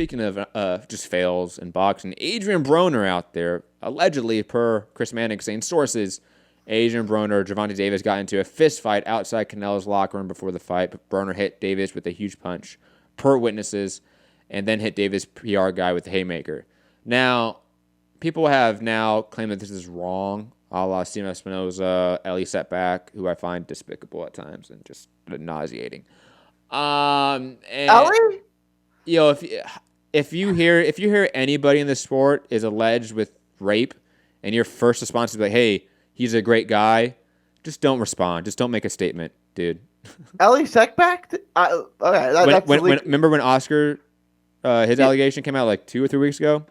speaking of just fails in boxing, Adrien Broner out there, allegedly, per Chris Mannix saying sources, Adrien Broner, Gervonta Davis got into a fist fight outside Canelo's locker room before the fight, but Broner hit Davis with a huge punch, per witnesses, and then hit Davis' PR guy with the haymaker. Now, people have now claimed that this is wrong, a la Steven Espinoza, Ellie Setback, who I find despicable at times and just nauseating. And, Ellie? You know, if you hear anybody in the sport is alleged with rape, and your first response is like, "Hey, he's a great guy," just don't respond. Just don't make a statement, dude. Ellie Setback? Remember when Oscar, his allegation came out like 2 or 3 weeks ago?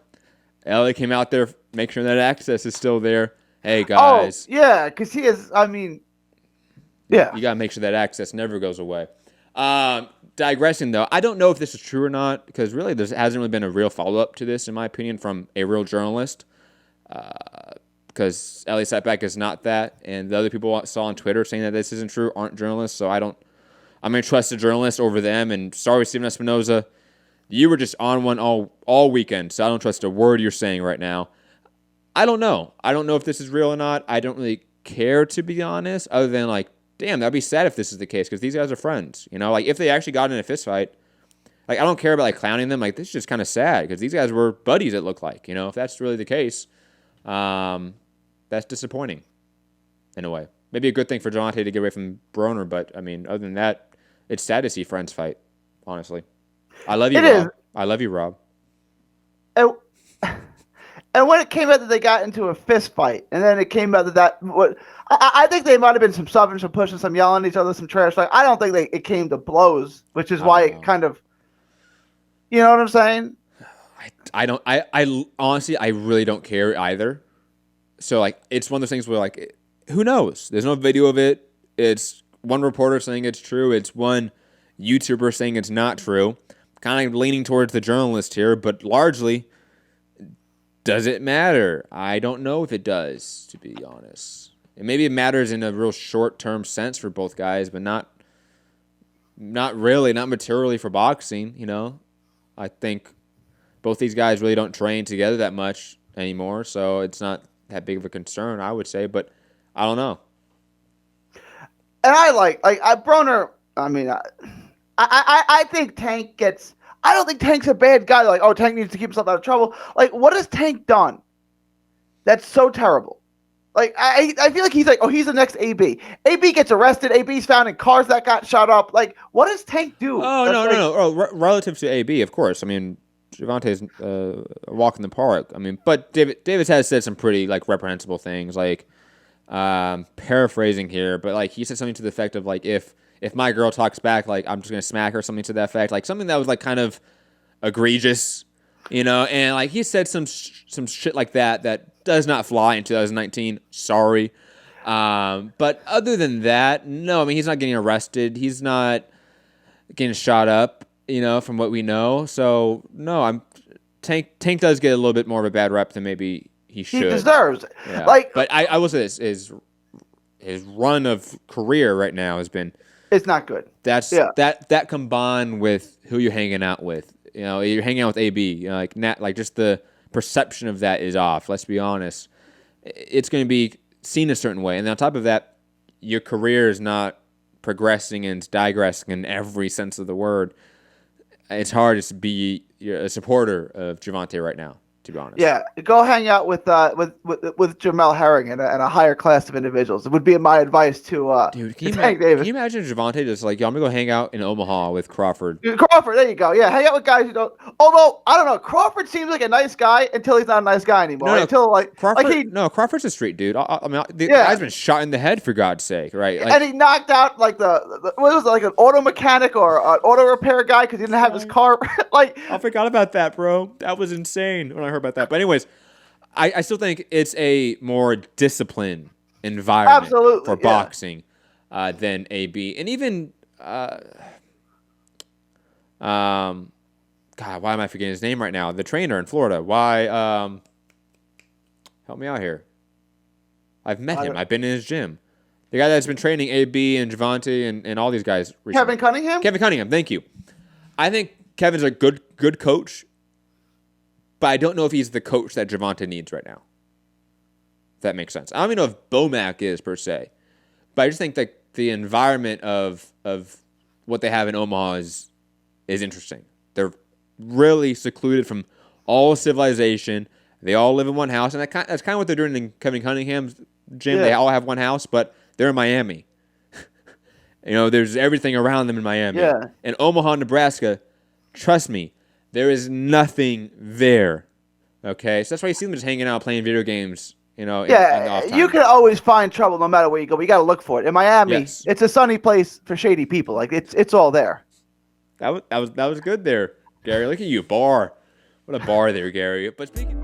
Ellie came out there, make sure that access is still there. Hey, guys. Oh, yeah, because he is, I mean, yeah. You got to make sure that access never goes away. Digressing, though, I don't know if this is true or not, because really there hasn't really been a real follow-up to this, in my opinion, from a real journalist. Because Ellie Setback is not that, and the other people I saw on Twitter saying that this isn't true aren't journalists, so I'm going to trust the journalist over them, and sorry, Steven Espinoza, you were just on one all weekend, so I don't trust a word you're saying right now. I don't know. I don't know if this is real or not. I don't really care, to be honest, other than, like, damn, that'd be sad if this is the case, because these guys are friends. You know, like, if they actually got in a fist fight, like, I don't care about, like, clowning them. Like, this is just kind of sad, because these guys were buddies, it looked like. You know, if that's really the case, that's disappointing, in a way. Maybe a good thing for Gervonta to get away from Broner, but, I mean, other than that, it's sad to see friends fight, honestly. I love you, Rob. I love you, Rob. And when it came out that they got into a fist fight, and then it came out I think they might have been some shoving, some pushing, some yelling at each other, some trash. Like, I don't think it came to blows, which is why it kind of, you know what I'm saying? I honestly, I really don't care either. So, like, it's one of those things where, like, who knows? There's no video of it. It's one reporter saying it's true. It's one YouTuber saying it's not true. Kind of leaning towards the journalist here, but largely, does it matter? I don't know if it does, to be honest. And maybe it matters in a real short-term sense for both guys, but not really, not materially for boxing, you know? I think both these guys really don't train together that much anymore, so it's not that big of a concern, I would say, but I don't know. And Broner, I mean, I think Tank gets... I don't think Tank's a bad guy. Like, oh, Tank needs to keep himself out of trouble. Like, what has Tank done that's so terrible? Like, I feel like he's like, oh, he's the next AB. AB gets arrested. AB's found in cars that got shot up. Like, what does Tank do? Oh, no. Oh, relative to AB, of course. I mean, Gervonta's a walk in the park. I mean, but Davis has said some pretty, like, reprehensible things. Like, paraphrasing here, but, like, he said something to the effect of, like, if my girl talks back, like, I'm just going to smack her, something to that effect. Like, something that was, like, kind of egregious, you know? And, like, he said some shit like that does not fly in 2019. Sorry. But other than that, no. I mean, he's not getting arrested. He's not getting shot up, you know, from what we know. So, no, Tank does get a little bit more of a bad rep than maybe he should. He deserves it. Yeah. Like, but I will say this, his run of career right now has been... It's not good. That combined with who you're hanging out with. You know, you're hanging out with AB. You know, like just the perception of that is off. Let's be honest. It's going to be seen a certain way, and on top of that, your career is not progressing and digressing in every sense of the word. It's hard to be a supporter of Gervonta right now, to be honest. Yeah, go hang out with Jamel Herring and a higher class of individuals. It would be my advice to dude. Tank Davis. Can you imagine Gervonta just like, yo, I'm gonna go hang out in Omaha with Crawford? Crawford, there you go. Yeah, hang out with guys who don't. Although I don't know, Crawford seems like a nice guy until he's not a nice guy anymore. Crawford's a street dude. I mean, the guy's been shot in the head, for God's sake, right? Like, and he knocked out like what was it, like an auto mechanic or an auto repair guy because he didn't have his car. Like, I forgot about that, bro. That was insane when I heard about that. But anyways, I still think it's a more disciplined environment for boxing than AB. And even, God, why am I forgetting his name right now? The trainer in Florida. Why? Help me out here. I've met him. I've been in his gym. The guy that's been training AB and Gervonta and all these guys recently. Kevin Cunningham? Kevin Cunningham, thank you. I think Kevin's a good coach. but I don't know if he's the coach that Gervonta needs right now. If that makes sense. I don't even know if Bomac is per se, but I just think that the environment of what they have in Omaha is interesting. They're really secluded from all civilization. They all live in one house, and that's kind of what they're doing in Kevin Cunningham's gym. Yeah. They all have one house, but they're in Miami. There's everything around them in Miami. Yeah. In Omaha, Nebraska, trust me, there is nothing there. Okay? So that's why you see them just hanging out, playing video games, in the off time. You can always find trouble no matter where you go, but you got to look for it. In Miami, It's a sunny place for shady people. Like, it's all there. That was good there, Gary. Look at you, bar. What a bar there, Gary. But speaking